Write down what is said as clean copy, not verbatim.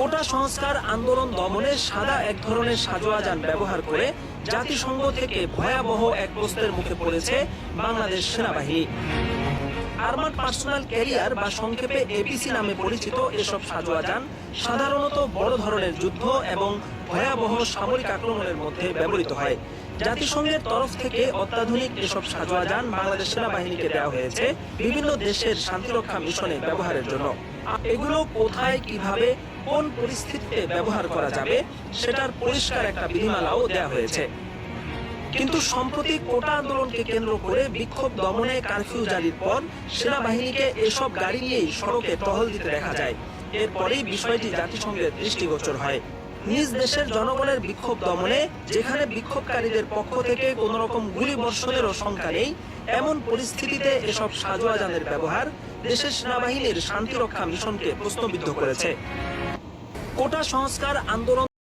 কোটা সংস্কার আন্দোলন দমনে সাদা এক ধরনের সাজোয়া যান ব্যবহার করে জাতিসংঘ থেকে ভয়াবহ এক প্রশ্নের মুখে পড়েছে বাংলাদেশ সেনাবাহিনী। আর্মার্ড পার্সোনাল ক্যারিয়ার বা সংক্ষেপে এপিসি নামে পরিচিত এসব সাজোয়া যান সাধারণত বড় ধরনের যুদ্ধ এবং ভয়াবহ সামরিক আক্রমণের মধ্যে ব্যবহৃত হয়। জাতিসংঘের তরফ থেকে অত্যাধুনিক এসব সাজোয়া যান বাংলাদেশ সেনাবাহিনীকে দেওয়া হয়েছে বিভিন্ন দেশের শান্তিরক্ষা মিশনে ব্যবহারের জন্য। এগুলো কোথায়, কিভাবে, কোন পরিস্থিতিতে ব্যবহার করা যাবে সেটার পরিষ্কার একটা বিধিমালাও দেওয়া হয়েছে। কিন্তু সম্প্রতি কোটা আন্দোলনকে কেন্দ্র করে বিক্ষোভ দমনে কারফিউ জারির পর সেনাবাহিনীকে এসব গাড়ি নিয়েই সড়কে টহল দিতে দেখা যায়। এরপরেই বিষয়টি জাতিসংঘের দৃষ্টিগোচর হয়। নিজ দেশের জনগণের বিক্ষোভ দমনে যেখানে বিক্ষোভকারীদের পক্ষ থেকে কোনো রকম গুলি বর্ষণেরও শঙ্কা নেই, এমন পরিস্থিতিতে এসব সাজোয়া যানের ব্যবহার দেশের সেনাবাহিনীর শান্তিরক্ষা মিশনকে প্রশ্নবিদ্ধ করেছে। কোটা সংস্কার আন্দোলন